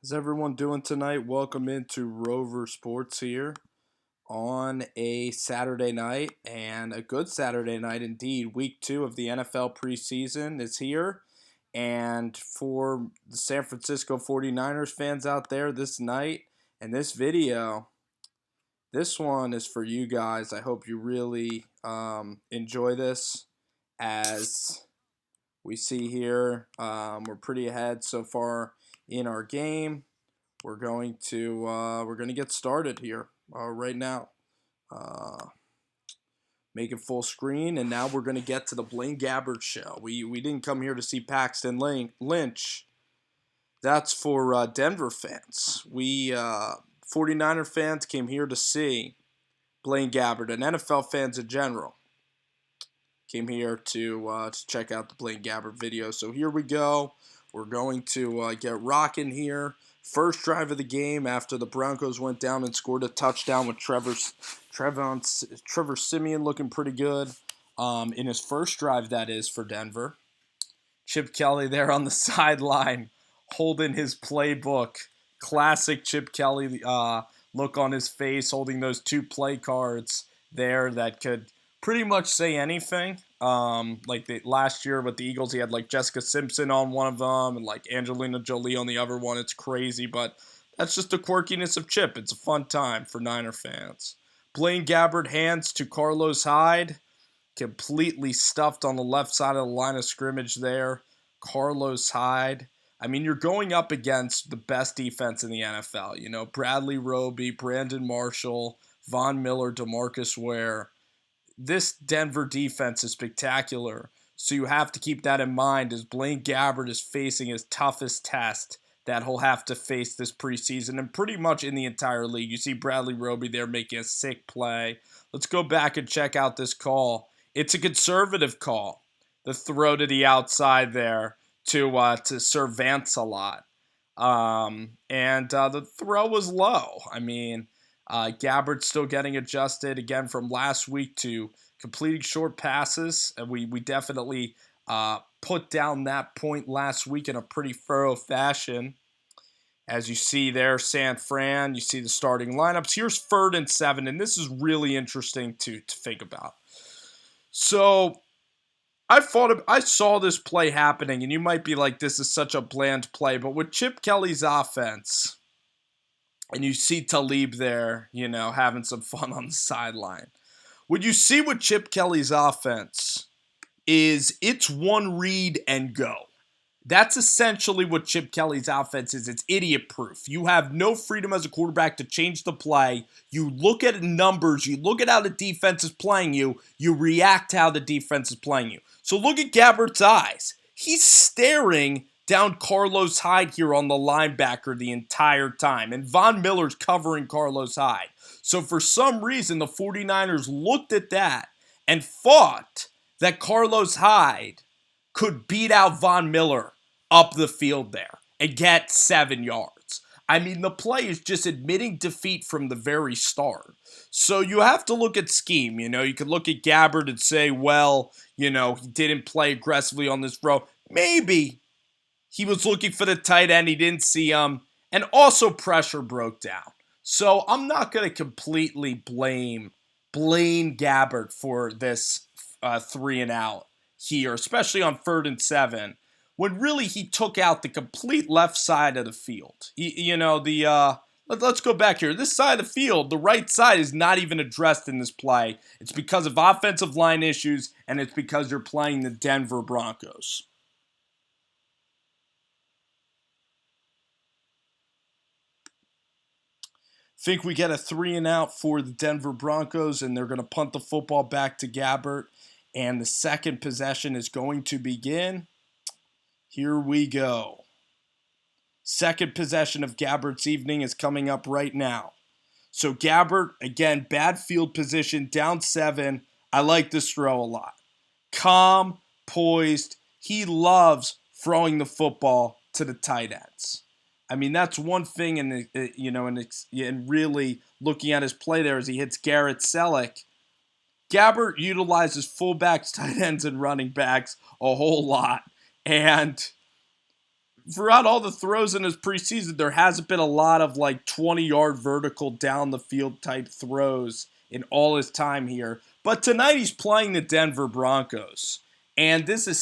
How's everyone doing tonight? Welcome into Rover Sports here on a Saturday night, and a good Saturday night indeed. Week 2 of the NFL preseason is here, and for the San Francisco 49ers fans out there this night and this video, this one is for you guys. I hope you really enjoy this. As we see here, we're pretty ahead so far in our game. We're going to get started here right now. Make it full screen, and now we're going to get to the Blaine Gabbert show. We didn't come here to see Paxton Lynch. That's for Denver fans. We 49er fans came here to see Blaine Gabbert, and NFL fans in general came here to check out the Blaine Gabbert video. So here we go. We're going to get rocking here. First drive of the game after the Broncos went down and scored a touchdown with Trevor Siemian looking pretty good in his first drive, that is, for Denver. Chip Kelly there on the sideline holding his playbook. Classic Chip Kelly look on his face, holding those two play cards there that could pretty much say anything. Last year with the Eagles, he had like Jessica Simpson on one of them and like Angelina Jolie on the other one. It's crazy, but that's just the quirkiness of Chip. It's a fun time for Niner fans. Blaine Gabbert hands to Carlos Hyde, completely stuffed on the left side of the line of scrimmage there. Carlos Hyde. I mean, you're going up against the best defense in the NFL. You know, Bradley Roby, Brandon Marshall, Von Miller, DeMarcus Ware. This Denver defense is spectacular, so you have to keep that in mind as Blaine Gabbert is facing his toughest test that he'll have to face this preseason and pretty much in the entire league. You see Bradley Roby there making a sick play. Let's go back and check out this call. It's a conservative call. The throw to the outside there to Sir Vance-a-Lot. The throw was low. I mean, Gabbert's still getting adjusted again from last week to completing short passes. And we definitely put down that point last week in a pretty thorough fashion. As you see there, San Fran, you see the starting lineups. Here's 3rd and 7, and this is really interesting to think about. So I saw this play happening, and you might be like, this is such a bland play. But with Chip Kelly's offense, and you see Talib there, you know, having some fun on the sideline. What you see with Chip Kelly's offense is it's one read and go. That's essentially what Chip Kelly's offense is. It's idiot-proof. You have no freedom as a quarterback to change the play. You look at numbers. You look at how the defense is playing you. You react to how the defense is playing you. So look at Gabbert's eyes. He's staring down Carlos Hyde here on the linebacker the entire time. And Von Miller's covering Carlos Hyde. So for some reason, the 49ers looked at that and thought that Carlos Hyde could beat out Von Miller up the field there and get 7 yards. I mean, the play is just admitting defeat from the very start. So you have to look at scheme. You know, you could look at Gabbert and say, well, you know, he didn't play aggressively on this throw. Maybe he was looking for the tight end. He didn't see him. And also pressure broke down. So I'm not going to completely blame Blaine Gabbert for this 3 and out here, especially on 3rd and 7, when really he took out the complete left side of the field. Let's go back here. This side of the field, the right side, is not even addressed in this play. It's because of offensive line issues, and it's because you're playing the Denver Broncos. Think we get a 3 and out for the Denver Broncos, and they're going to punt the football back to Gabbert. And the second possession is going to begin. Here we go. Second possession of Gabbert's evening is coming up right now. So Gabbert, again, bad field position, down 7. I like this throw a lot. Calm, poised. He loves throwing the football to the tight ends. I mean, that's one thing, and really looking at his play there as he hits Garrett Selleck. Gabbert utilizes fullbacks, tight ends, and running backs a whole lot. And throughout all the throws in his preseason, there hasn't been a lot of like 20-yard vertical down the field type throws in all his time here. But tonight he's playing the Denver Broncos. And this is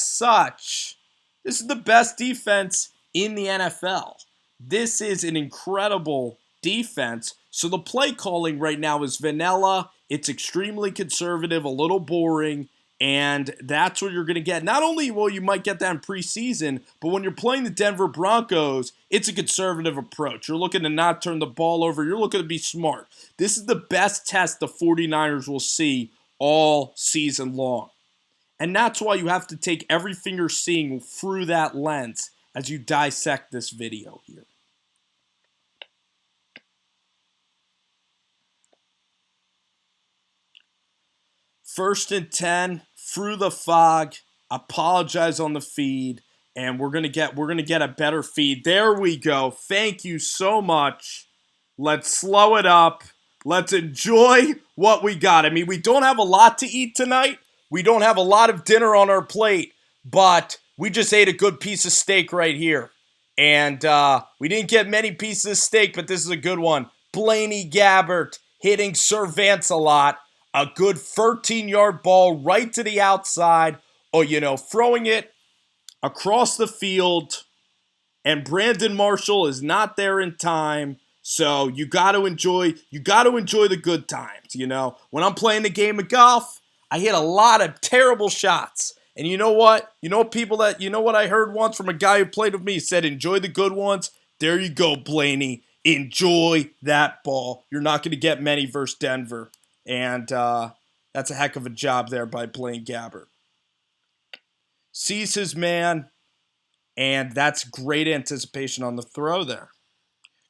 the best defense in the NFL. This is an incredible defense. So the play calling right now is vanilla. It's extremely conservative, a little boring. And that's what you're going to get. Not only will you might get that in preseason, but when you're playing the Denver Broncos, it's a conservative approach. You're looking to not turn the ball over. You're looking to be smart. This is the best test the 49ers will see all season long. And that's why you have to take everything you're seeing through that lens as you dissect this video here. First and 10, through the fog. Apologize on the feed, and we're gonna get a better feed. There we go. Thank you so much. Let's slow it up. Let's enjoy what we got. I mean, we don't have a lot to eat tonight. We don't have a lot of dinner on our plate, but we just ate a good piece of steak right here. And we didn't get many pieces of steak, but this is a good one. Blaine Gabbert hitting Sir Vance a lot. A good 13-yard ball right to the outside, or, throwing it across the field, and Brandon Marshall is not there in time. So you got to enjoy the good times, When I'm playing the game of golf, I hit a lot of terrible shots. And you know what? You know what I heard once from a guy who played with me? He said, enjoy the good ones. There you go, Blaney. Enjoy that ball. You're not going to get many versus Denver. And that's a heck of a job there by Blaine Gabbert. Sees his man, and that's great anticipation on the throw there.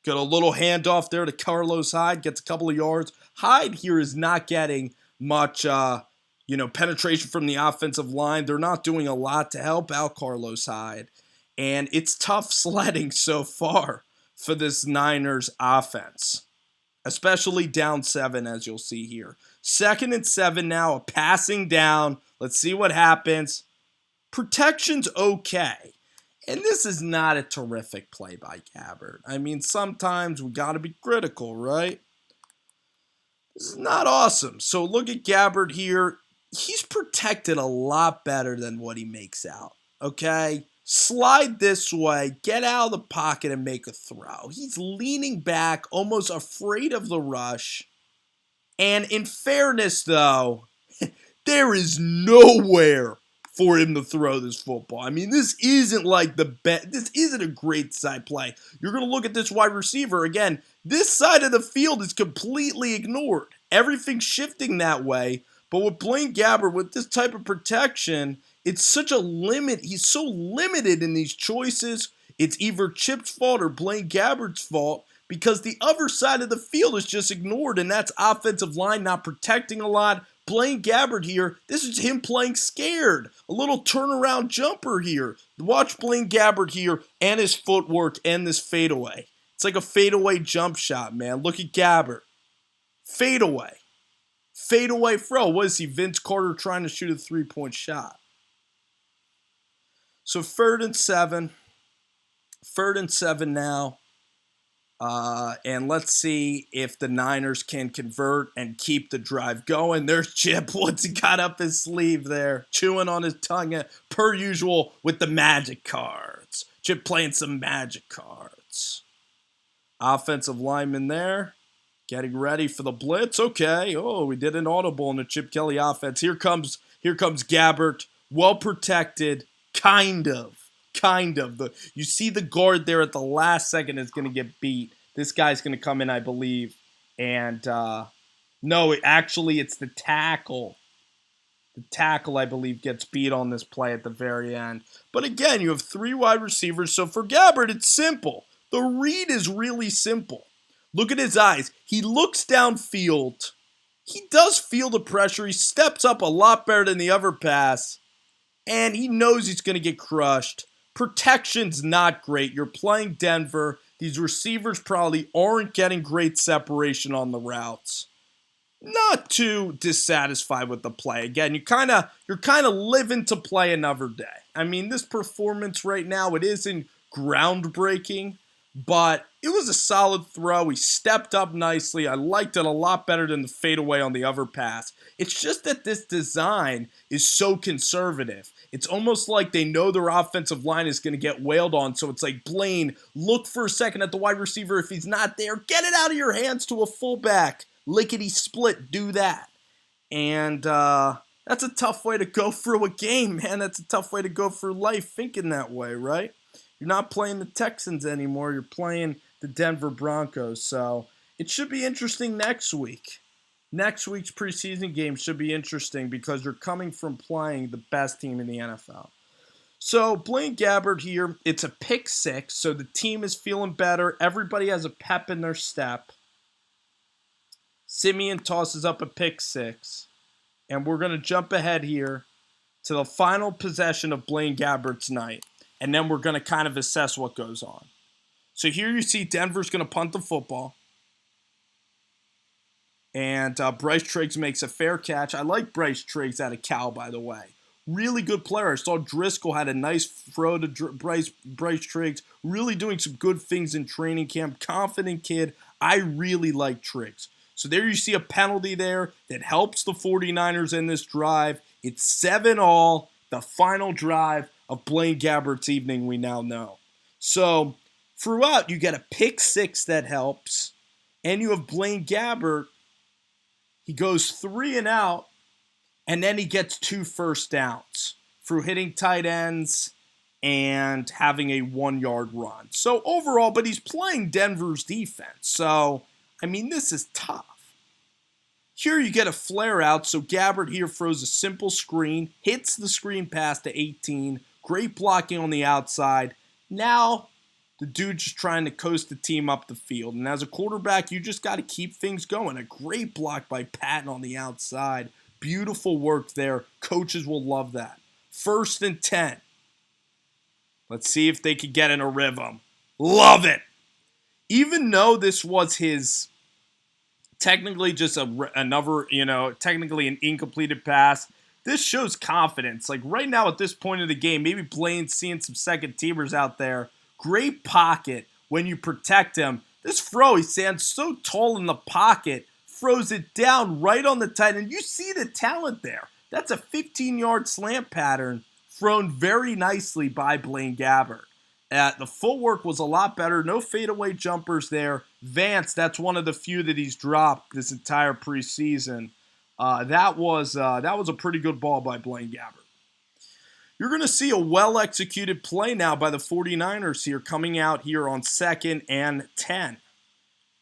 Got a little handoff there to Carlos Hyde, gets a couple of yards. Hyde here is not getting much, penetration from the offensive line. They're not doing a lot to help out Carlos Hyde. And it's tough sledding so far for this Niners offense, especially down 7, as you'll see here. 2nd and 7 now, a passing down. Let's see what happens. Protection's okay. And this is not a terrific play by Gabbert. I mean, sometimes we got to be critical, right? This is not awesome. So look at Gabbert here. He's protected a lot better than what he makes out, okay? Slide this way, get out of the pocket and make a throw. He's leaning back, almost afraid of the rush. And in fairness, though, there is nowhere for him to throw this football. I mean, this isn't like this isn't a great side play. You're going to look at this wide receiver. Again, this side of the field is completely ignored. Everything's shifting that way. But with Blaine Gabbert, with this type of protection, it's such a limit. He's so limited in these choices. It's either Chip's fault or Blaine Gabbert's fault because the other side of the field is just ignored, and that's offensive line not protecting a lot. Blaine Gabbert here, this is him playing scared. A little turnaround jumper here. Watch Blaine Gabbert here and his footwork and this fadeaway. It's like a fadeaway jump shot, man. Look at Gabbert. Fadeaway. Fadeaway throw. What is he, Vince Carter trying to shoot a three-point shot? So 3rd and 7. 3rd and 7 now. And let's see if the Niners can convert and keep the drive going. There's Chip. What's he got up his sleeve there? Chewing on his tongue per usual with the magic cards. Chip playing some magic cards. Offensive lineman there. Getting ready for the blitz. Okay. Oh, we did an audible in the Chip Kelly offense. Here comes Gabbert. Well protected. Kind of. You see the guard there at the last second is going to get beat. This guy's going to come in, I believe. And no, actually it's the tackle. The tackle, I believe, gets beat on this play at the very end. But again, you have 3 wide receivers. So for Gabbert, it's simple. The read is really simple. Look at his eyes. He looks downfield. He does feel the pressure. He steps up a lot better than the other pass. And he knows he's going to get crushed. Protection's not great. You're playing Denver. These receivers probably aren't getting great separation on the routes. Not too dissatisfied with the play. Again, you're kind of living to play another day. I mean, this performance right now, it isn't groundbreaking, but it was a solid throw. He stepped up nicely. I liked it a lot better than the fadeaway on the other pass. It's just that this design is so conservative. It's almost like they know their offensive line is going to get wailed on, so it's like, Blaine, look for a second at the wide receiver. If he's not there, get it out of your hands to a fullback. Lickety split, do that. And that's a tough way to go through a game, man. That's a tough way to go through life thinking that way, right? You're not playing the Texans anymore. You're playing the Denver Broncos. So it should be interesting next week. Next week's preseason game should be interesting because you're coming from playing the best team in the NFL. So Blaine Gabbert here, it's a pick six, so the team is feeling better. Everybody has a pep in their step. Simeon tosses up a pick six. And we're going to jump ahead here to the final possession of Blaine Gabbert's night. And then we're going to kind of assess what goes on. So here you see Denver's going to punt the football. And Bryce Triggs makes a fair catch. I like Bryce Triggs out of Cal, by the way. Really good player. I saw Driscoll had a nice throw to Bryce Triggs. Really doing some good things in training camp. Confident kid. I really like Triggs. So there you see a penalty there that helps the 49ers in this drive. It's 7-all, the final drive of Blaine Gabbert's evening, we now know. So throughout, you get a pick six that helps, and you have Blaine Gabbert. He goes 3 and out, and then he gets 2 first downs through hitting tight ends and having a 1-yard run. So overall, but he's playing Denver's defense. So, I mean, this is tough. Here you get a flare out, so Gabbert here throws a simple screen, hits the screen pass to 18, great blocking on the outside. Now, the dude's just trying to coast the team up the field. And as a quarterback, you just got to keep things going. A great block by Patton on the outside. Beautiful work there. Coaches will love that. 1st and 10. Let's see if they can get in a rhythm. Love it. Even though this was his technically just another, technically an incompleted pass, this shows confidence. Like right now at this point of the game, maybe Blaine's seeing some second teamers out there. Great pocket when you protect him. This throw, he stands so tall in the pocket, throws it down right on the tight end. You see the talent there. That's a 15-yard slant pattern thrown very nicely by Blaine Gabbert. The footwork was a lot better. No fadeaway jumpers there. Vance, that's one of the few that he's dropped this entire preseason. That was a pretty good ball by Blaine Gabbert. You're going to see a well-executed play now by the 49ers here coming out here on 2nd and 10.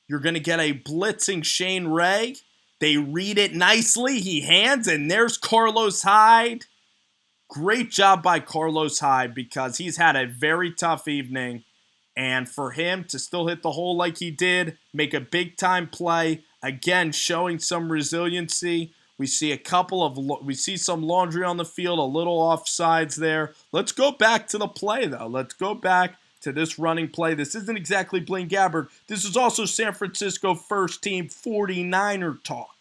You're going to get a blitzing Shane Ray. They read it nicely. He hands, and there's Carlos Hyde. Great job by Carlos Hyde because he's had a very tough evening. And for him to still hit the hole like he did, make a big-time play, again, showing some resiliency. We see some laundry on the field, a little offsides there. Let's go back to the play, though. Let's go back to this running play. This isn't exactly Blaine Gabbert. This is also San Francisco first-team 49er talk.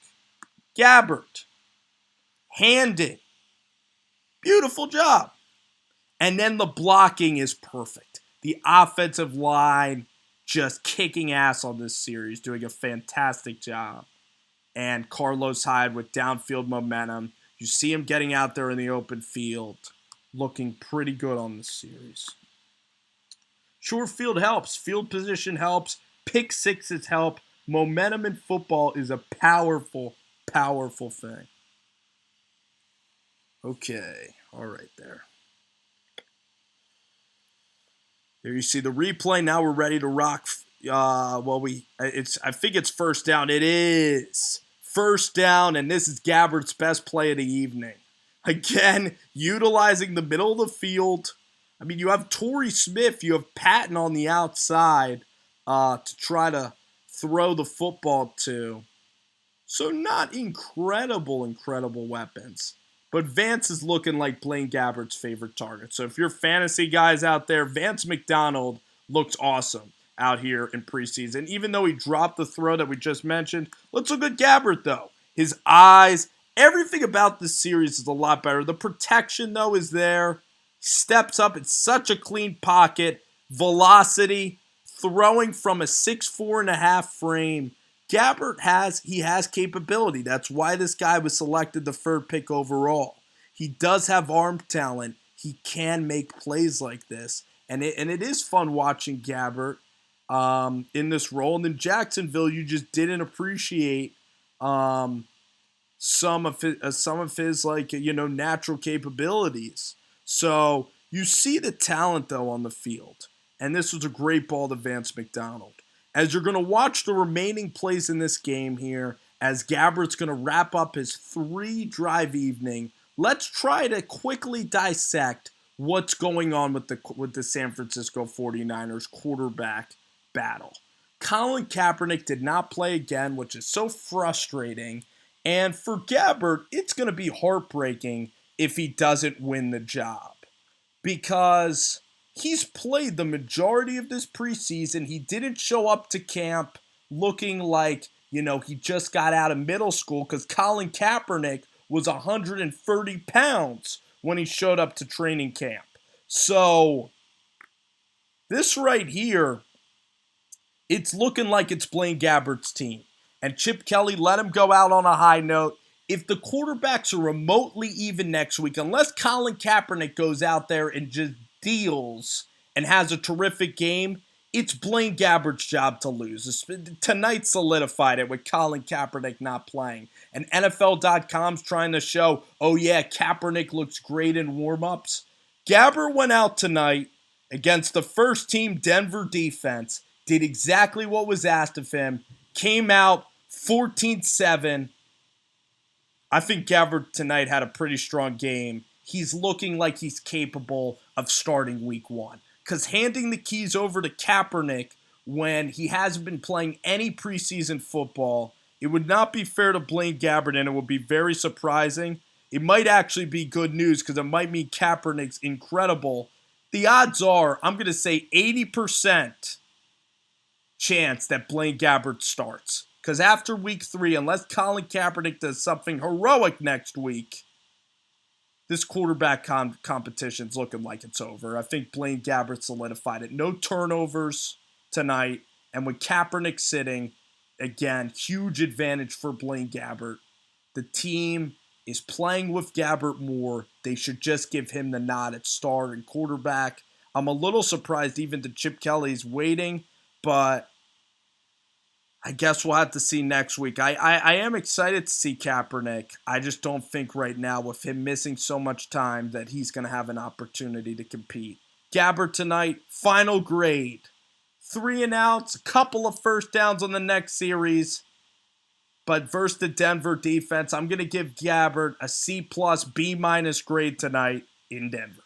Gabbert, handed. Beautiful job. And then the blocking is perfect. The offensive line just kicking ass on this series, doing a fantastic job. And Carlos Hyde with downfield momentum. You see him getting out there in the open field, looking pretty good on this series. Short field helps. Field position helps. Pick sixes help. Momentum in football is a powerful, powerful thing. Okay, all right there. There you see the replay. Now we're ready to rock. I think it's first down. It is first down, and this is Gabbert's best play of the evening. Again, utilizing the middle of the field. I mean, you have Torrey Smith, you have Patton on the outside to try to throw the football to. So not incredible weapons. But Vance is looking like Blaine Gabbert's favorite target. So if you're fantasy guys out there, Vance McDonald looks awesome out here in preseason. Even though he dropped the throw that we just mentioned, let's look at Gabbert, though. His eyes, everything about this series is a lot better. The protection, though, is there. Steps up. It's such a clean pocket. velocity, throwing from a 6'4.5" frame. Gabbert has capability. That's why this guy was selected the third pick overall. He does have arm talent. He can make plays like this. And it is fun watching Gabbert in this role. And then Jacksonville, you just didn't appreciate some of his natural capabilities. So you see the talent though on the field, and this was a great ball to Vance McDonald. As you're going to watch the remaining plays in this game here, as Gabbert's going to wrap up his 3-drive evening, let's try to quickly dissect what's going on with the San Francisco 49ers quarterback battle. Colin Kaepernick did not play again, which is so frustrating. And for Gabbert, it's going to be heartbreaking if he doesn't win the job, because he's played the majority of this preseason. He didn't show up to camp looking like, he just got out of middle school, because Colin Kaepernick was 130 pounds when he showed up to training camp. So this right here, it's looking like it's Blaine Gabbert's team. And Chip Kelly let him go out on a high note. If the quarterbacks are remotely even next week, unless Colin Kaepernick goes out there and just deals and has a terrific game, it's Blaine Gabbert's job to lose. Tonight solidified it with Colin Kaepernick not playing. And NFL.com's trying to show, oh yeah, Kaepernick looks great in warm-ups. Gabbert went out tonight against the first-team Denver defense, did exactly what was asked of him, came out 14-7. I think Gabbert tonight had a pretty strong game. He's looking like he's capable of starting week 1. Because handing the keys over to Kaepernick when he hasn't been playing any preseason football, it would not be fair to Blaine Gabbert, and it would be very surprising. It might actually be good news, because it might mean Kaepernick's incredible. The odds are, I'm going to say 80% chance that Blaine Gabbert starts. Because after week 3, unless Colin Kaepernick does something heroic next week, this quarterback competition's looking like it's over. I think Blaine Gabbert solidified it. No turnovers tonight. And with Kaepernick sitting, again, huge advantage for Blaine Gabbert. The team is playing with Gabbert more. They should just give him the nod at star and quarterback. I'm a little surprised even that Chip Kelly's waiting, but I guess we'll have to see next week. I am excited to see Kaepernick. I just don't think right now, with him missing so much time, that he's going to have an opportunity to compete. Gabbert tonight, final grade. 3 and outs, a couple of first downs on the next series. But versus the Denver defense, I'm going to give Gabbert a C+, B- grade tonight in Denver.